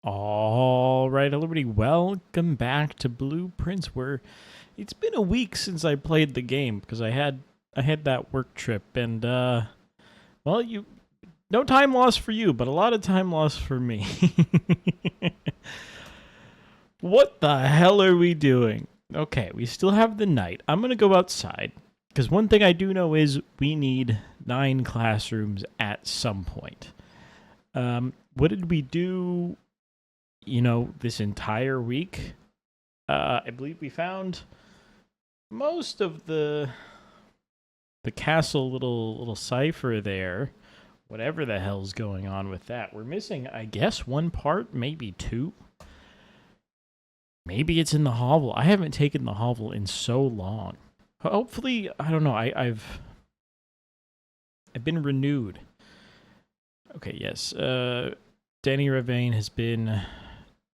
All right, everybody, welcome back to Blueprints. Where it's been a week since I played the game because I had that work trip, and well, no time loss for you, but a lot of time loss for me. What the hell are we doing? Okay, we still have the night. I'm gonna go outside because one thing I do know is we need 9 classrooms at some point. What did we do? This entire week, I believe we found most of the castle little cipher there. Whatever the hell's going on with that. We're missing, I guess, one part, maybe 2. Maybe it's in the hovel. I haven't taken the hovel in so long. Hopefully, I don't know. I've been renewed. Okay, yes. Danny Ravane has been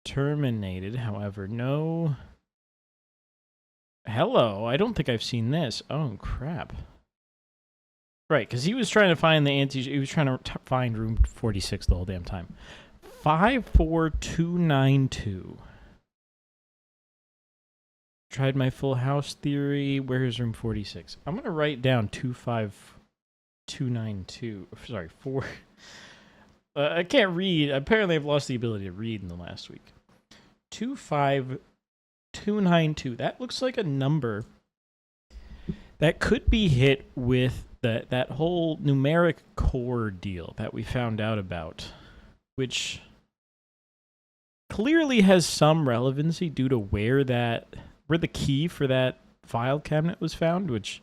terminated, however, no. Hello, I don't think I've seen this. Oh, crap. Right, because he was trying to find he was trying to find room 46 the whole damn time. 54292. Tried my full house theory. Where's room 46? I'm going to write down 25292. Sorry, 4. I can't read. Apparently, I've lost the ability to read in the last week. 25292. That looks like a number that could be hit with that whole numeric core deal that we found out about, which clearly has some relevancy due to where the key for that file cabinet was found, which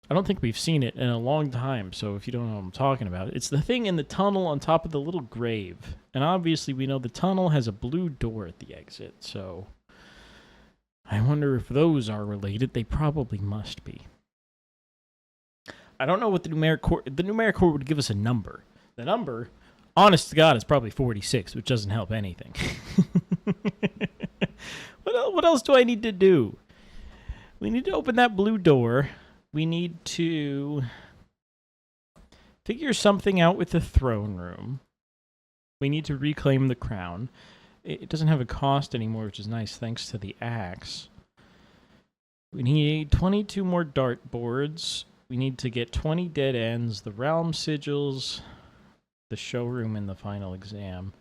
I don't think we've seen it in a long time, so if you don't know what I'm talking about, it's the thing in the tunnel on top of the little grave. And obviously we know the tunnel has a blue door at the exit, so I wonder if those are related. They probably must be. I don't know what the numeric core would give us a number. The number, honest to God, is probably 46, which doesn't help anything. What else do I need to do? We need to open that blue door. We need to figure something out with the throne room. We need to reclaim the crown. It doesn't have a cost anymore, which is nice thanks to the axe. We need 22 more dartboards. We need to get 20 dead ends, the realm sigils, the showroom in the final exam,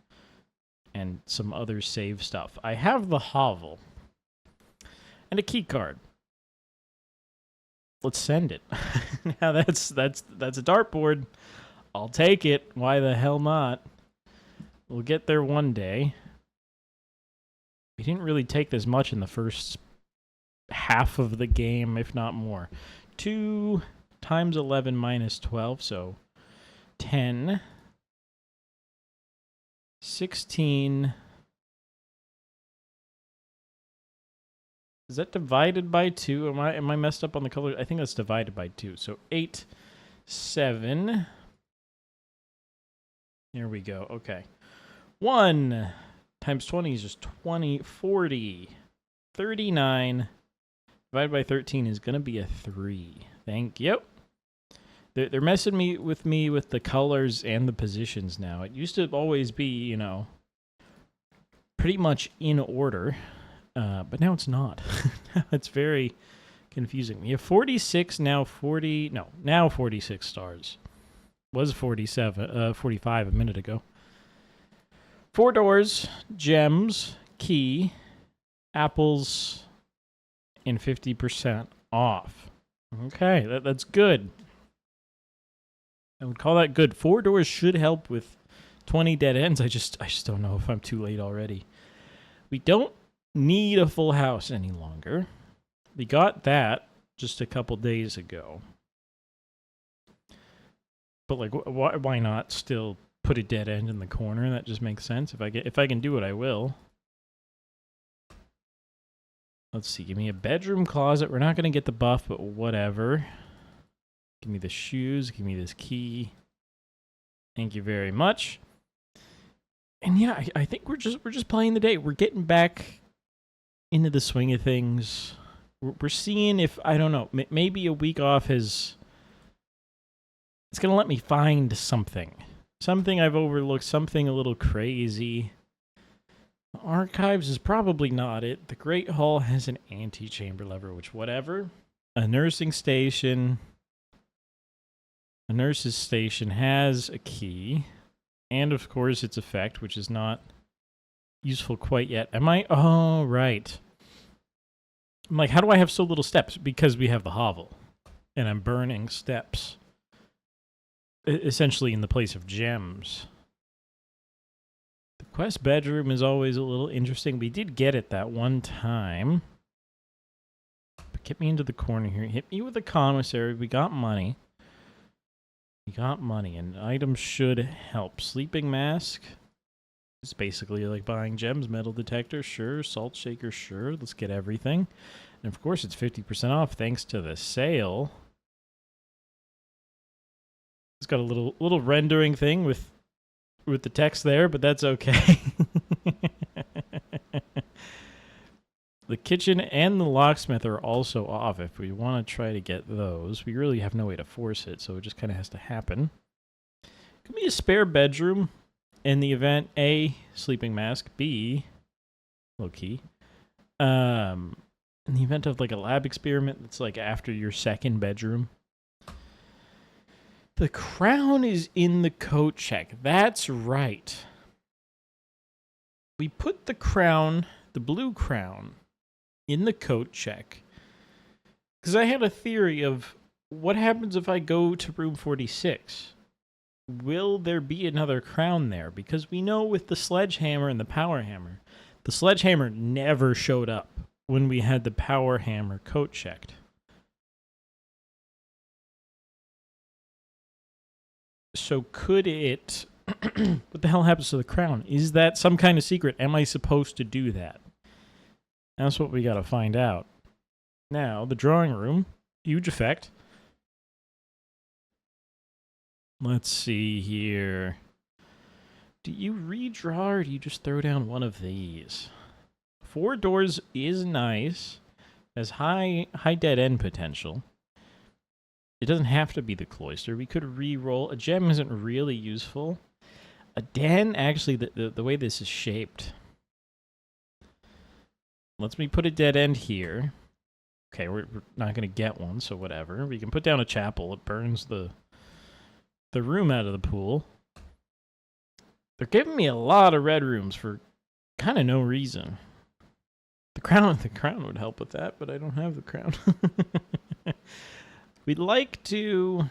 and some other save stuff. I have the hovel and a key card. Let's send it. Now that's a dartboard. I'll take it. Why the hell not? We'll get there one day. We didn't really take this much in the first half of the game, if not more. 2 times 11 minus 12, so 10. 16. Is that divided by 2? Am I messed up on the color? I think that's divided by 2. So 8, 7. Here we go. Okay. 1 times 20 is just 20. 40. 39. Divided by 13 is going to be a 3. Thank you. They're messing with me with the colors and the positions now. It used to always be, pretty much in order. But now it's not. It's very confusing. We have 46, now 40... No, now 46 stars. Was 45 a minute ago. 4 doors, gems, key, apples, and 50% off. Okay, that's good. I would call that good. 4 doors should help with 20 dead ends. I just don't know if I'm too late already. We don't need a full house any longer. We got that just a couple days ago. But why not still put a dead end in the corner? That just makes sense. If I can do it, I will. Let's see. Give me a bedroom closet. We're not going to get the buff, but whatever. Give me the shoes. Give me this key. Thank you very much. And yeah, I think we're just playing the day. We're getting back into the swing of things. We're seeing if, I don't know, maybe a week off it's going to let me find something. Something I've overlooked, something a little crazy. Archives is probably not it. The Great Hall has an antechamber lever, which whatever. A nursing station. A nurse's station has a key. And of course its effect, which is not useful quite yet. Am I? Oh, right. I'm like, how do I have so little steps? Because we have the hovel. And I'm burning steps. Essentially in the place of gems. The quest bedroom is always a little interesting. We did get it that one time. But get me into the corner here. Hit me with the commissary. We got money. We got money, and items should help. Sleeping mask. It's basically like buying gems. Metal detector, sure. Salt shaker, sure. Let's get everything. And of course, it's 50% off thanks to the sale. It's got a little rendering thing with the text there, but that's okay. The kitchen and the locksmith are also off if we want to try to get those. We really have no way to force it, so it just kind of has to happen. Give me a spare bedroom in the event A, sleeping mask, B, low key. In the event of like a lab experiment that's like after your second bedroom. The crown is in the coat check. That's right. We put the crown, the blue crown, in the coat check. Because I had a theory of what happens if I go to room 46? Will there be another crown there? Because we know with the sledgehammer and the power hammer, the sledgehammer never showed up when we had the power hammer coat checked. So could it... what the hell happens to the crown? Is that some kind of secret? Am I supposed to do that? That's what we gotta find out. Now, the drawing room. Huge effect. Let's see here. Do you redraw or do you just throw down one of these? 4 doors is nice. Has high dead end potential. It doesn't have to be the cloister. We could re-roll. A gem isn't really useful. A den, actually, the way this is shaped, lets me put a dead end here. Okay, we're not going to get one, so whatever. We can put down a chapel. It burns the room out of the pool. They're giving me a lot of red rooms for kind of no reason. The crown would help with that, but I don't have the crown. We'd like to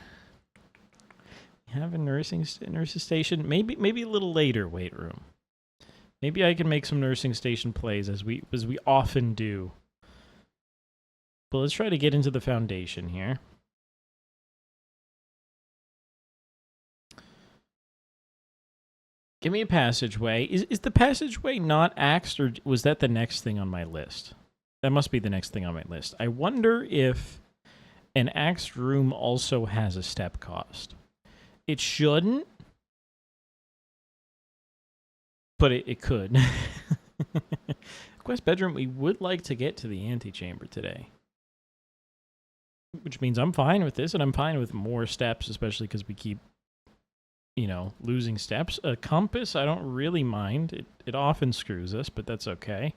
have a nurse's station. Maybe a little later weight room. Maybe I can make some nursing station plays as we often do. But let's try to get into the foundation here. Give me a passageway. Is the passageway not axed, or was that the next thing on my list? That must be the next thing on my list. I wonder if an axed room also has a step cost. It shouldn't, but it could. Quest bedroom, we would like to get to the antechamber today. Which means I'm fine with this, and I'm fine with more steps, especially because we keep, losing steps. A compass, I don't really mind. It often screws us, but that's okay.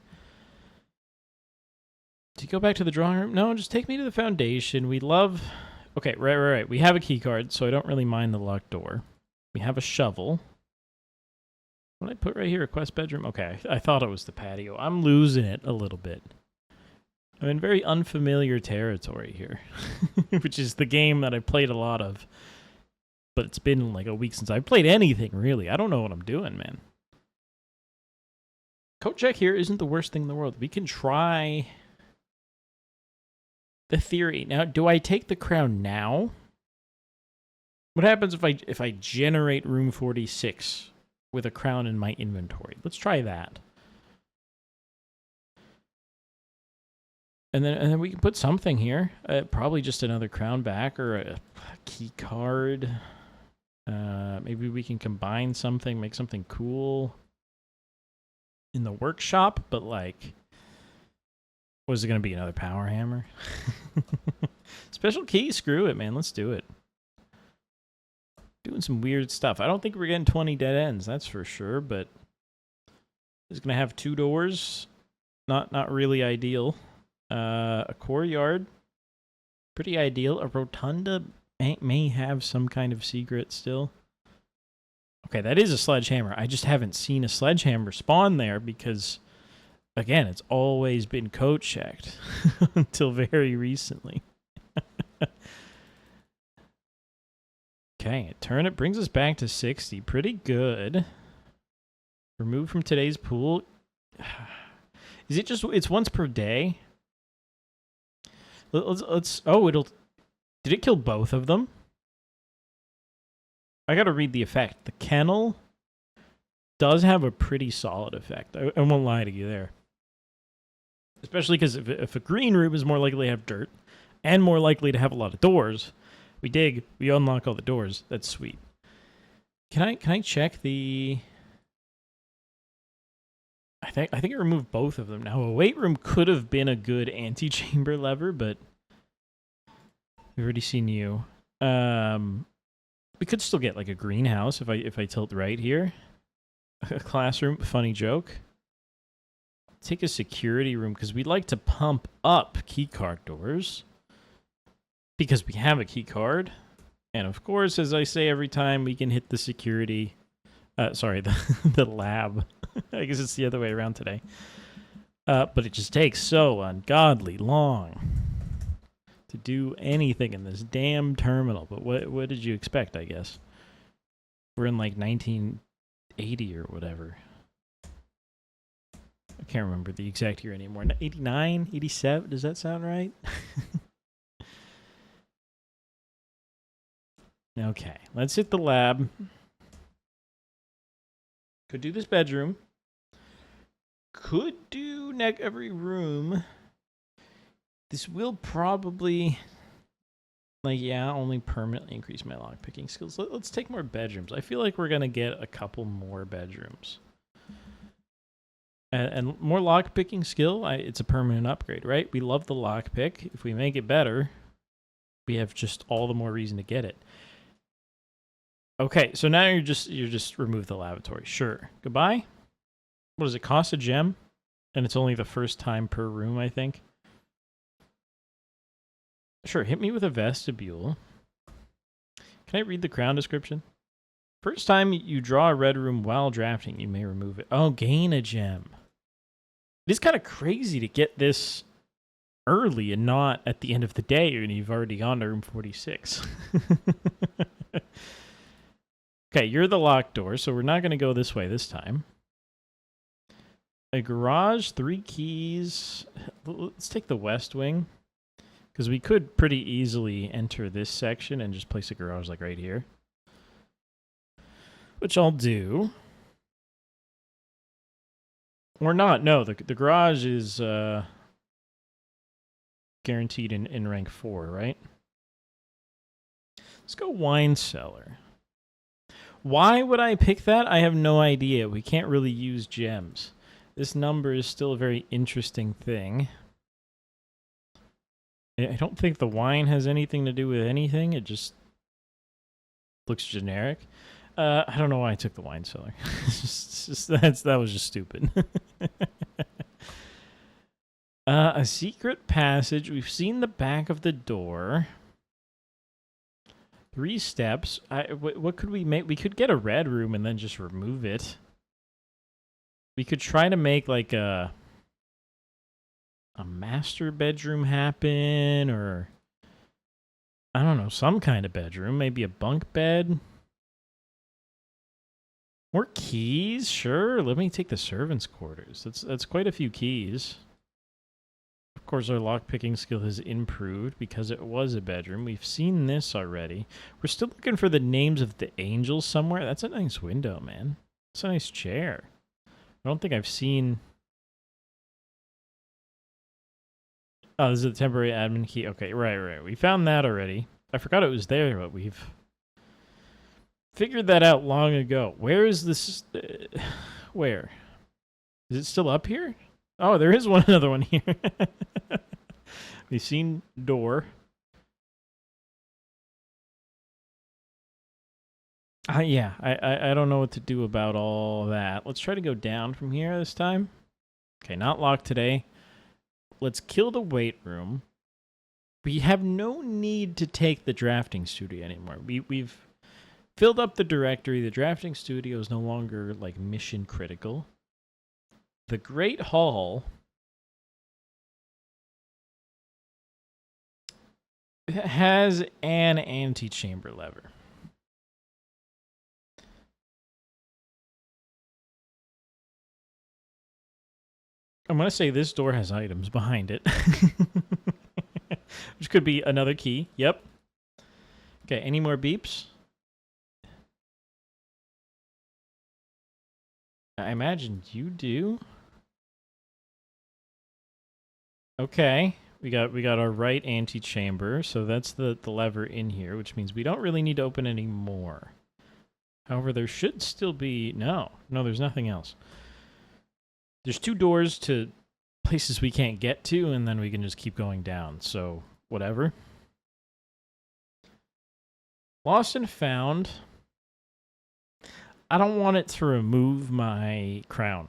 Do you go back to the drawing room? No, just take me to the foundation. We love... Okay, right. We have a key card, so I don't really mind the locked door. We have a shovel. What did I put right here? A quest bedroom? Okay, I thought it was the patio. I'm losing it a little bit. I'm in very unfamiliar territory here, which is the game that I played a lot of. But it's been like a week since I've played anything, really. I don't know what I'm doing, man. Coat check here isn't the worst thing in the world. We can try the theory. Now, do I take the crown now? What happens if I generate room 46 with a crown in my inventory? Let's try that. And then we can put something here. Probably just another crown back or a key card. Maybe we can combine something, make something cool in the workshop, but like, was it going to be another power hammer? Special key? Screw it, man. Let's do it. Doing some weird stuff. I don't think we're getting 20 dead ends, that's for sure, but is going to have 2 doors. Not really ideal. A courtyard, pretty ideal. A rotunda may have some kind of secret still. Okay, that is a sledgehammer. I just haven't seen a sledgehammer spawn there because, again, it's always been code checked until very recently. Okay, turnip brings us back to 60. Pretty good. Removed from today's pool. Is it just, it's once per day? Let's oh, did it kill both of them? I gotta read the effect. The kennel does have a pretty solid effect. I won't lie to you there. Especially because if a green room is more likely to have dirt and more likely to have a lot of doors, we dig, we unlock all the doors. That's sweet. Can I check the... I think I removed both of them. Now, a weight room could have been a good antechamber lever, but we've already seen you. We could still get like a greenhouse if I tilt right here. A classroom, funny joke. Take a security room because we'd like to pump up keycard doors because we have a key card, and of course, as I say every time, we can hit the security. Sorry, the lab. I guess it's the other way around today. But it just takes so ungodly long to do anything in this damn terminal. But what did you expect, I guess? We're in like 1980 or whatever. I can't remember the exact year anymore. 89? 87? Does that sound right? Okay, let's hit the lab. Could do this bedroom. Could do every room. This will probably, like, yeah, only permanently increase my lockpicking skills. Let's take more bedrooms. I feel like we're going to get a couple more bedrooms. And more lockpicking skill, it's a permanent upgrade, right? We love the lockpick. If we make it better, we have just all the more reason to get it. Okay, so now you just remove the lavatory. Sure. Goodbye. What does it cost? A gem? And it's only the first time per room, I think. Sure, hit me with a vestibule. Can I read the crown description? First time you draw a red room while drafting, you may remove it. Oh, gain a gem. It is kind of crazy to get this early and not at the end of the day when you've already gone to room 46. Okay, you're the locked door, so we're not going to go this way this time. A garage, 3 keys. Let's take the west wing, because we could pretty easily enter this section and just place a garage like right here. Which I'll do. Or not. No, the garage is guaranteed in rank 4, right? Let's go wine cellar. Why would I pick that? I have no idea. We can't really use gems. This number is still a very interesting thing. I don't think the wine has anything to do with anything. It just looks generic. I don't know why I took the wine cellar. That was just stupid. A secret passage. We've seen the back of the door. 3 steps. What could we make? We could get a red room and then just remove it. We could try to make like a master bedroom happen, or I don't know, some kind of bedroom. Maybe a bunk bed. More keys? Sure. Let me take the servants' quarters. That's quite a few keys. Of course, our lockpicking skill has improved because it was a bedroom. We've seen this already. We're still looking for the names of the angels somewhere. That's a nice window, man. That's a nice chair. I don't think I've seen... Oh, this is the temporary admin key. Okay, right. We found that already. I forgot it was there, but we've figured that out long ago. Where is this? Where? Is it still up here? Oh, there is another one here. We've seen door. Yeah, I don't know what to do about all that. Let's try to go down from here this time. Okay, not locked today. Let's kill the weight room. We have no need to take the drafting studio anymore. We've filled up the directory. The drafting studio is no longer like mission critical. The Great Hall has an antechamber lever. I'm going to say this door has items behind it. Which could be another key. Yep. Okay, any more beeps? I imagine you do. Okay. We got our right antechamber, so that's the lever in here, which means we don't really need to open any more. However, there should still be... No, there's nothing else. There's 2 doors to places we can't get to, and then we can just keep going down, so whatever. Lost and found. I don't want it to remove my crown.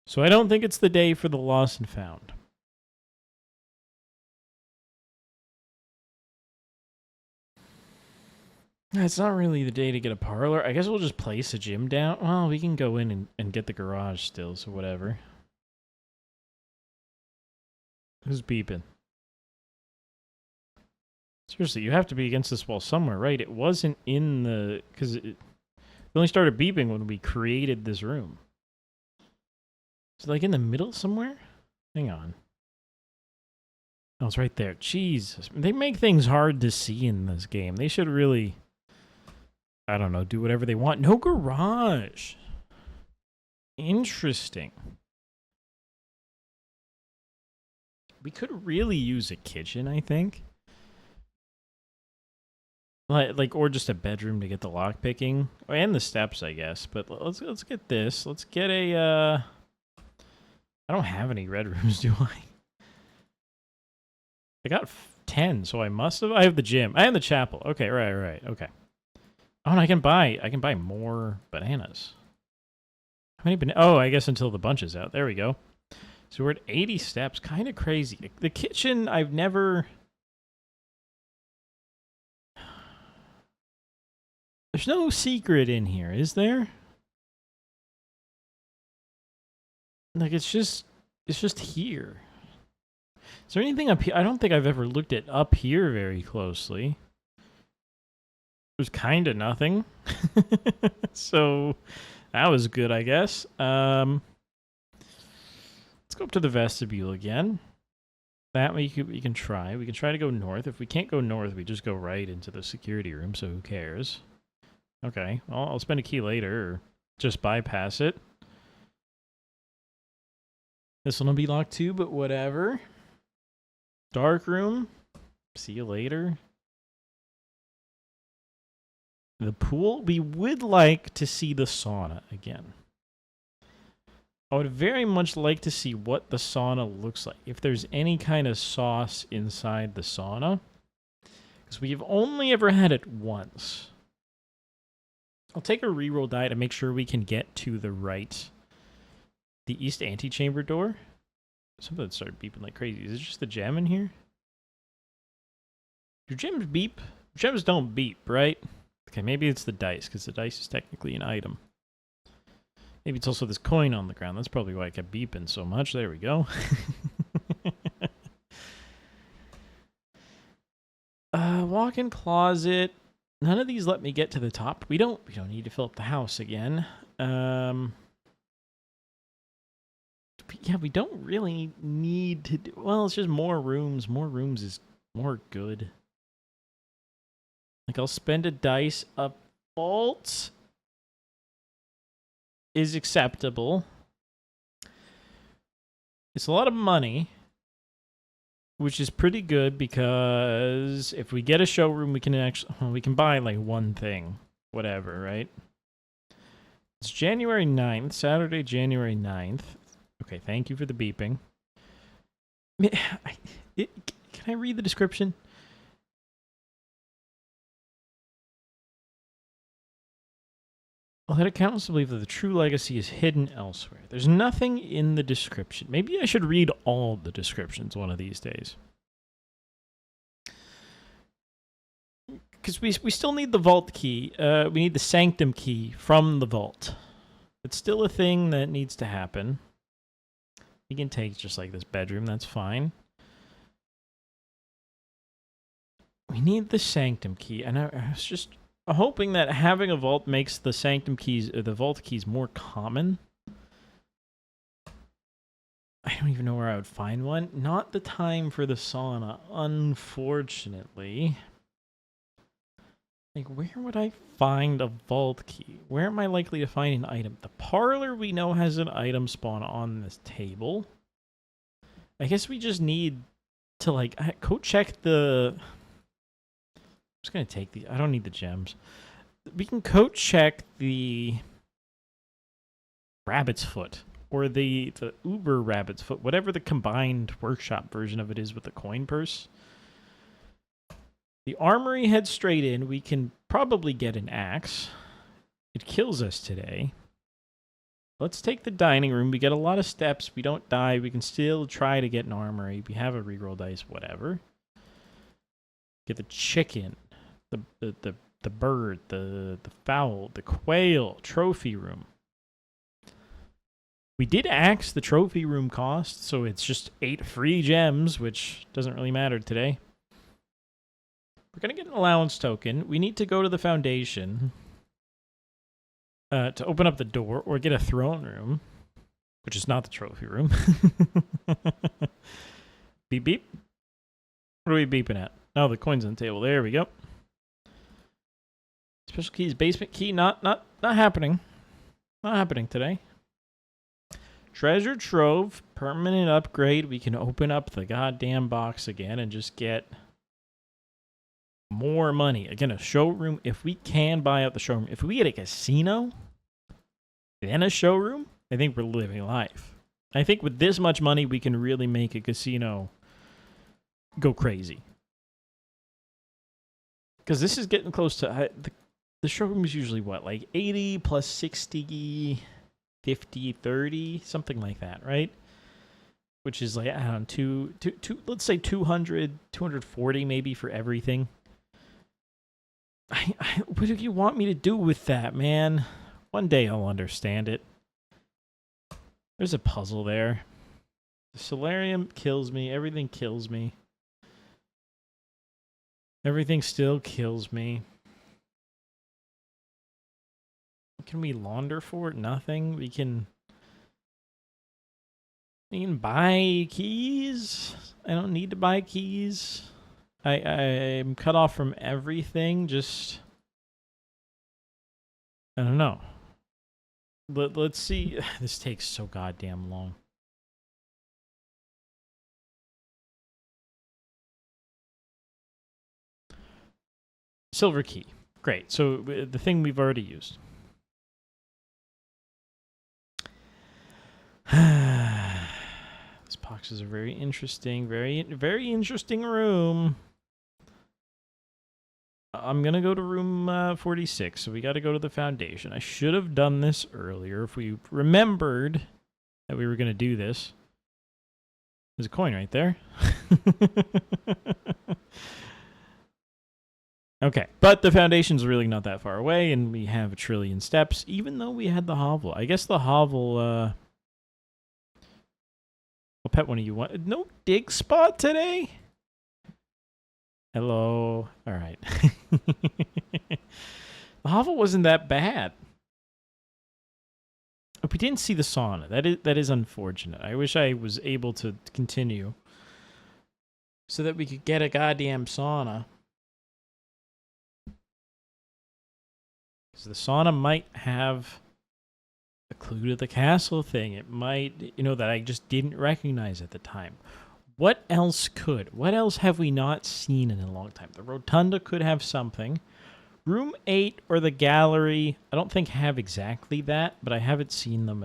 So I don't think it's the day for the lost and found. It's not really the day to get a parlor. I guess we'll just place a gym down. Well, we can go in and get the garage still, so whatever. Who's beeping? Seriously, you have to be against this wall somewhere, right? It wasn't in the... Because it only started beeping when we created this room. Is it like in the middle somewhere? Hang on. Oh, it's right there. Jesus. They make things hard to see in this game. They should really... I don't know, do whatever they want. No garage. Interesting. We could really use a kitchen, I think. Like, or just a bedroom to get the lock picking, and the steps, I guess. But let's get this. Let's get a. I don't have any red rooms, do I? I got 10, so I must have. I have the gym. I have the chapel. Okay, right. Okay. Oh, and I can buy more bananas. How many bananas? Oh, I guess until the bunch is out. There we go. So we're at 80 steps. Kind of crazy. The kitchen, I've never... There's no secret in here, is there? Like, it's just here. Is there anything up here? I don't think I've ever looked at up here very closely. There's kind of nothing. So that was good, I guess. Let's go up to the vestibule again. That way you can try. We can try to go north. If we can't go north, we just go right into the security room, so who cares? Okay, well, I'll spend a key later, or just bypass it. This one will be locked too, but whatever. Dark room. See you later. The pool. We would like to see the sauna again. I would very much like to see what the sauna looks like. If there's any kind of sauce inside the sauna. Because we've only ever had it once. I'll take a reroll die to make sure we can get to the right. The east antechamber door. Something started beeping like crazy. Is it just the gem in here? Do gems beep? Gems don't beep, right? Okay, maybe it's the dice, because the dice is technically an item. Maybe it's also this coin on the ground. That's probably why I kept beeping so much. There we go. Walk-in closet. None of these let me get to the top. We don't need to fill up the house again. Yeah, we don't really need to do... Well, it's just more rooms. More rooms is more good. Like, I'll spend a dice. A vault is acceptable. It's a lot of money, which is pretty good because if we get a showroom, we can actually... Well, we can buy, like, one thing. Whatever, right? It's January 9th. Saturday, January 9th. Okay, thank you for the beeping. Can I read the description? Let accountants believe that the true legacy is hidden elsewhere. There's nothing in the description. Maybe I should read all the descriptions one of these days. Because we still need the vault key. We need the sanctum key from the vault. It's still a thing that needs to happen. We can take just like this bedroom. That's fine. We need the sanctum key. And I was just hoping that having a vault makes the sanctum keys, or the vault keys, more common. I don't even know where I would find one. Not the time for the sauna, unfortunately. Like, where would I find a vault key? Where am I likely to find an item? The parlor we know has an item spawn on this table. I guess we just need to, like, code check the... I'm just going to take the... I don't need the gems. We can code check the rabbit's foot, or the Uber rabbit's foot, whatever the combined workshop version of it is with the coin purse. The armory heads straight in. We can probably get an axe. It kills us today. Let's take the dining room. We get a lot of steps. We don't die. We can still try to get an armory. We have a reroll dice, whatever. Get the chicken, the bird, the fowl, the quail, trophy room. We did axe the trophy room cost, so it's just 8 free gems, which doesn't really matter today. We're going to get an allowance token. We need to go to the foundation to open up the door, or get a throne room, which is not the trophy room. Beep, beep. What are we beeping at? Oh, the coin's on the table. There we go. Special keys, basement key, not happening. Not happening today. Treasure trove, permanent upgrade. We can open up the goddamn box again and just get more money. Again, a showroom. If we can buy out the showroom, if we get a casino, then a showroom, I think we're living life. I think with this much money, we can really make a casino go crazy. Because this is getting close to... the showroom is usually what? Like 80 plus 60, 50, 30, something like that, right? Which is like, I don't know, let's say 200, 240 maybe for everything. What do you want me to do with that, man? One day I'll understand it. There's a puzzle there. The solarium kills me. Everything kills me. Everything still kills me. What can we launder for? Nothing. We can buy keys. I don't need to buy keys. I'm cut off from everything. Just, I don't know. Let's see. This takes so goddamn long. Silver key. Great. So the thing we've already used. This box is a very interesting, very interesting room. I'm going to go to room 46, so we got to go to the foundation. I should have done this earlier if we remembered that we were going to do this. There's a coin right there. Okay, but the foundation's really not that far away, and we have a trillion steps, even though we had the hovel. I guess the hovel... I'll pet one of you. No dig spot today? Hello. All right. The hovel wasn't that bad. But we didn't see the sauna. That is unfortunate. I wish I was able to continue so that we could get a goddamn sauna. Because the sauna might have a clue to the castle thing. It might, that I just didn't recognize at the time. What else could? What else have we not seen in a long time? The rotunda could have something. Room 8 or the gallery, I don't think have exactly that, but I haven't seen them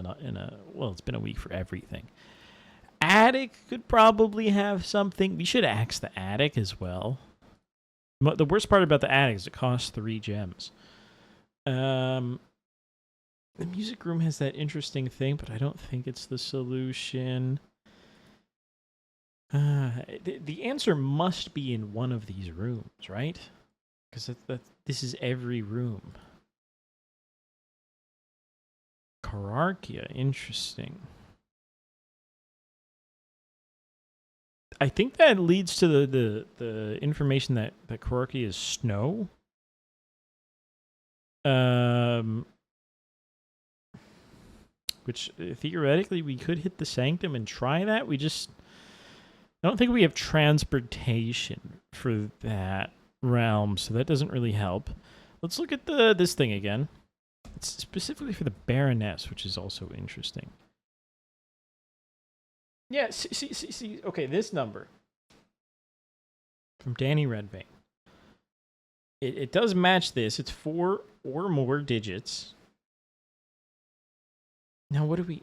well, it's been a week for everything. Attic could probably have something. We should axe the attic as well. The worst part about the attic is it costs 3 gems. The music room has that interesting thing, but I don't think it's the solution. The answer must be in one of these rooms, right? Because this is every room. Hierarchia, interesting. I think that leads to the information that hierarchy is snow. Which theoretically we could hit the sanctum and try that. I don't think we have transportation for that realm, so that doesn't really help. Let's look at this thing again. It's specifically for the Baroness, which is also interesting. Yeah, see. Okay, this number from Danny Redvein. It does match this. It's 4 or more digits. Now, what do we...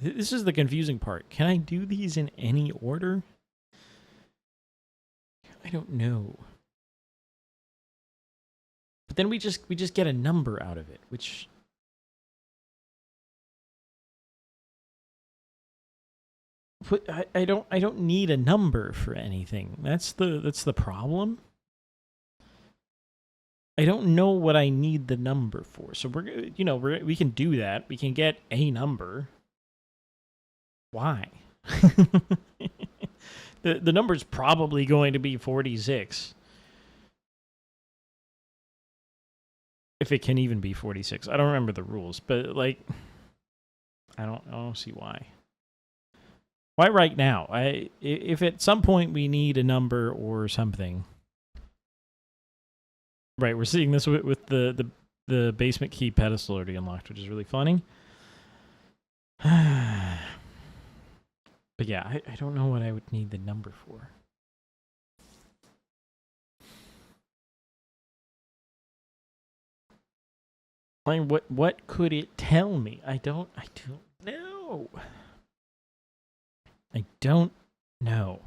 This is the confusing part. Can I do these in any order? I don't know. But then we just get a number out of it, which... I don't need a number for anything. That's the problem. I don't know what I need the number for. So we can do that. We can get a number. Why? the number's probably going to be 46. If it can even be 46. I don't remember the rules, but like I don't see why. Why right now? If at some point we need a number or something. Right, we're seeing this with the basement key pedestal already unlocked, which is really funny. But yeah, I don't know what I would need the number for. I mean, what could it tell me? I don't know. I don't know.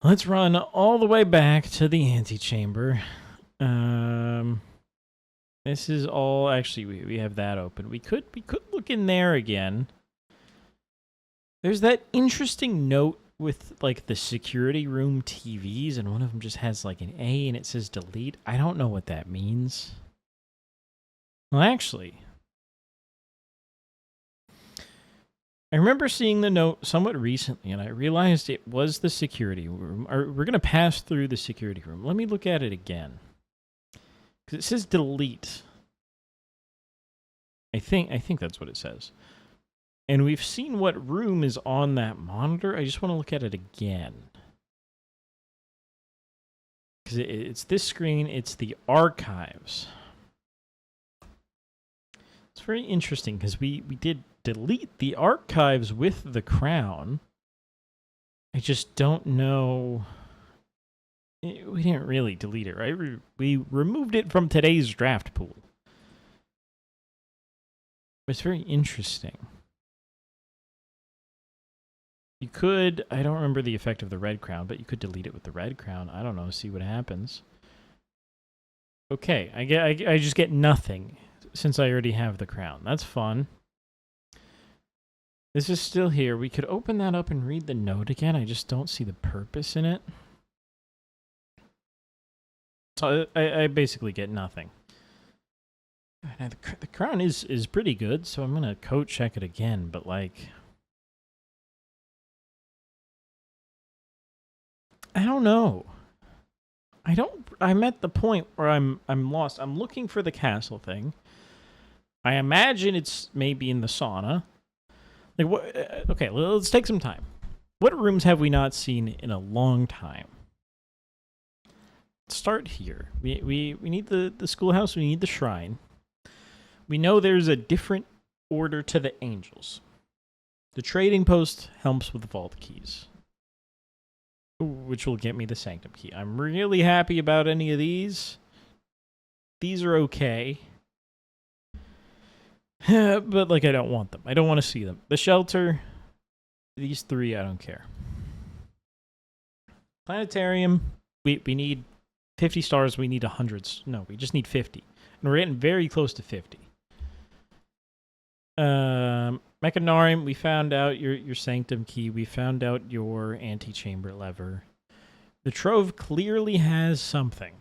Let's run all the way back to the antechamber. This is all actually we have that open. We could look in there again. There's that interesting note with like the security room TVs, and one of them just has like an A and it says delete. I don't know what that means. Well, actually, I remember seeing the note somewhat recently, and I realized it was the security room. We're going to pass through the security room. Let me look at it again. Because it says delete. I think that's what it says. And we've seen what room is on that monitor. I just want to look at it again. Because it's this screen. It's the archives. It's very interesting because we did delete the archives with the crown. I just don't know. We didn't really delete it, right? We removed it from today's draft pool. It's very interesting. You could, I don't remember the effect of the red crown, but you could delete it with the red crown. I don't know, see what happens. Okay, I just get nothing since I already have the crown. That's fun. This is still here. We could open that up and read the note again. I just don't see the purpose in it. So I basically get nothing. Now, the crown is pretty good, so I'm going to code check it again, but like... I don't know. I'm at the point where I'm lost. I'm looking for the castle thing. I imagine it's maybe in the sauna. Like what? Okay, let's take some time. What rooms have we not seen in a long time? Let's start here. We need the schoolhouse. We need the shrine. We know there's a different order to the angels. The trading post helps with the vault keys, which will get me the sanctum key. I'm really happy about any of these. These are okay. But, like, I don't want them. I don't want to see them. The shelter, these three, I don't care. Planetarium, we need 50 stars. We need 100. No, we just need 50. And we're getting very close to 50. Mechanorim, we found out your sanctum key. We found out your antechamber lever. The trove clearly has something.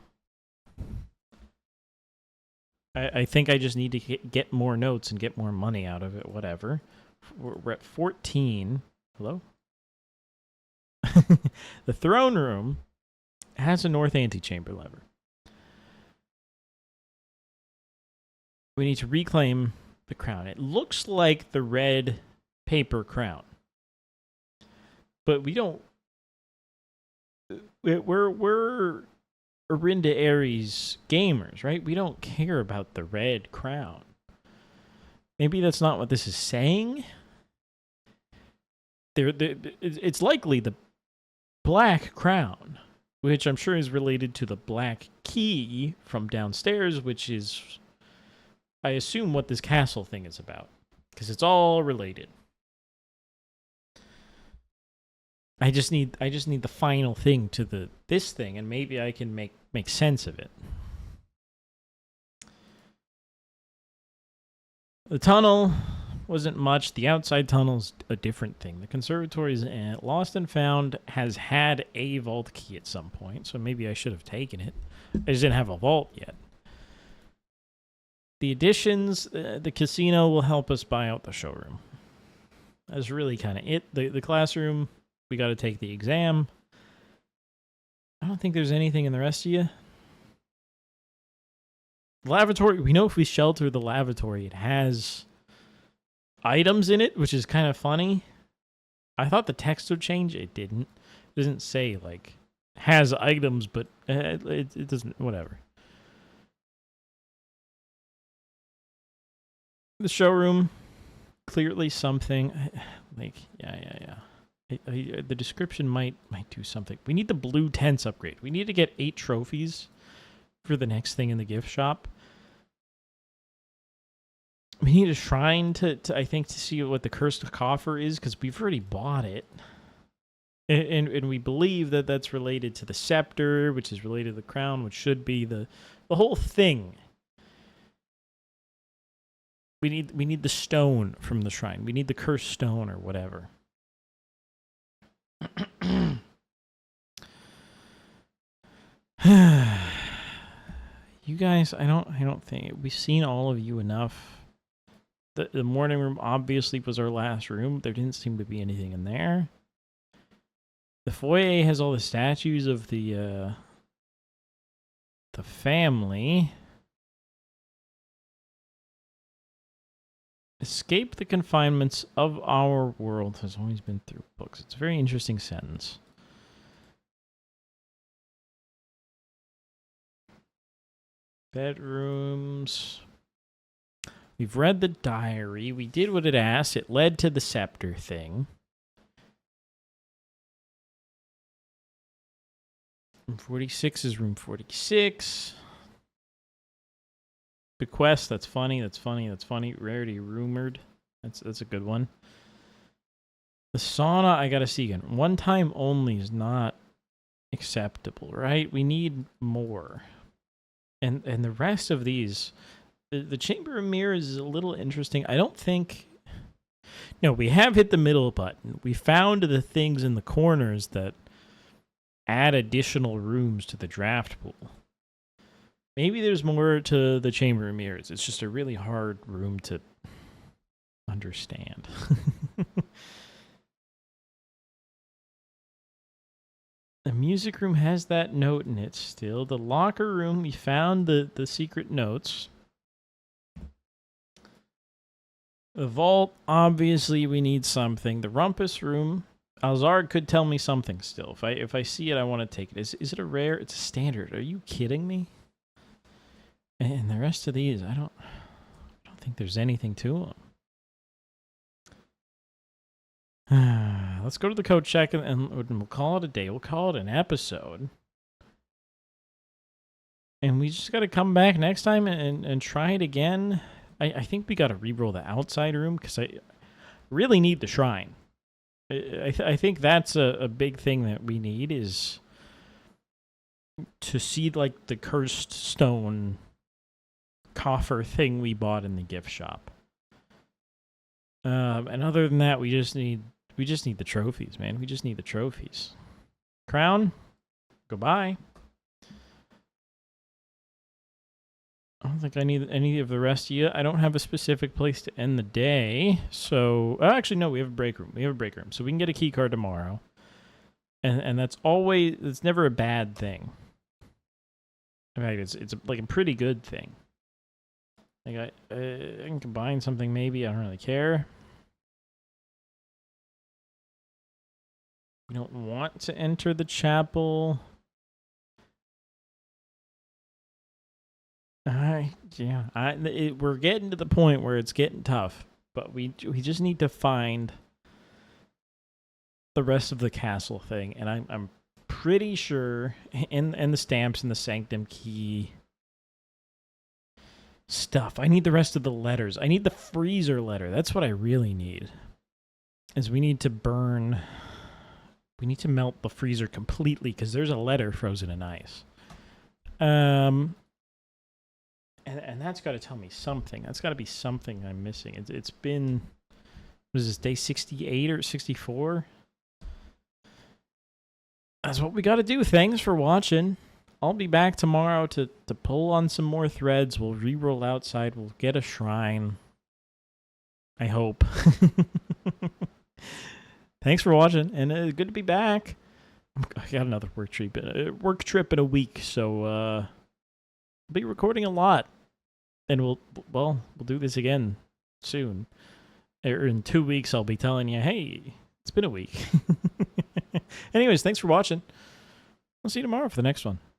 I think I just need to get more notes and get more money out of it, whatever. We're at 14. Hello? The throne room has a north antechamber lever. We need to reclaim the crown. It looks like the red paper crown. But we don't... We're Arinda Ares gamers, right? We don't care about the red crown. Maybe that's not what this is saying. It's likely the black crown, which I'm sure is related to the black key from downstairs, which is, I assume, what this castle thing is about, because it's all related. I just need the final thing to this thing, and maybe I can make sense of it. The tunnel wasn't much. The outside tunnel's a different thing. The conservatory's lost and found has had a vault key at some point, so maybe I should have taken it. I just didn't have a vault yet. The additions, the casino will help us buy out the showroom. That's really kind of it. The classroom, we got to take the exam. I don't think there's anything in the rest of you. Lavatory, we know if we shelter the lavatory, it has items in it, which is kind of funny. I thought the text would change. It didn't. It doesn't say, like, has items, but it doesn't, whatever. The showroom, clearly something, like, yeah. The description might do something. We need the blue tents upgrade. We need to get 8 trophies for the next thing in the gift shop. We need a shrine to I think, to see what the cursed coffer is, because we've already bought it. And we believe that that's related to the scepter, which is related to the crown, which should be the whole thing. We need the stone from the shrine. We need the cursed stone or whatever. You guys, I don't think we've seen all of you enough. The morning room obviously was our last room. There didn't seem to be anything in there. The foyer has all the statues of the family. Escape the confinements of our world has always been through books. It's a very interesting sentence. Bedrooms. We've read the diary. We did what it asked. It led to the scepter thing. Room 46 is room 46. Bequest, that's funny. Rarity rumored. That's a good one. The sauna, I gotta see again. One time only is not acceptable, right? We need more. And the rest of these, the Chamber of Mirrors is a little interesting. I don't think... No, we have hit the middle button. We found the things in the corners that add additional rooms to the draft pool. Maybe there's more to the Chamber of Mirrors. It's just a really hard room to understand. The music room has that note in it still. The locker room, we found the secret notes. The vault, obviously we need something. The rumpus room, Alzard could tell me something still. If I see it, I want to take it. Is it a rare? It's a standard. Are you kidding me? And the rest of these, I don't think there's anything to them. Let's go to the code check and we'll call it a day. We'll call it an episode. And we just got to come back next time and try it again. I think we got to re-roll the outside room because I really need the shrine. I think that's a big thing that we need is to see like the cursed stone coffer thing we bought in the gift shop. And other than that, we just need the trophies, man. We just need the trophies. Crown, goodbye. I don't think I need any of the rest of you. I don't have a specific place to end the day. So, actually, no, we have a break room. We have a break room. So we can get a key card tomorrow. And that's always, it's never a bad thing. In fact, it's like a pretty good thing. Like I can combine something maybe. I don't really care. We don't want to enter the chapel. We're getting to the point where it's getting tough, but we just need to find the rest of the castle thing, and I'm pretty sure in the stamps and the sanctum key stuff. I need the rest of the letters. I need the freezer letter. That's what I really need. Is we need to melt the freezer completely because there's a letter frozen in ice. And that's got to tell me something. That's got to be something I'm missing. It's been, what is this, day 68 or 64? That's what we got to do. Thanks for watching. I'll be back tomorrow to pull on some more threads. We'll re-roll outside. We'll get a shrine. I hope. Thanks for watching, and good to be back. I got another work trip in a week, so I'll be recording a lot. And we'll do this again soon. Or in 2 weeks, I'll be telling you, hey, it's been a week. Anyways, thanks for watching. I'll see you tomorrow for the next one.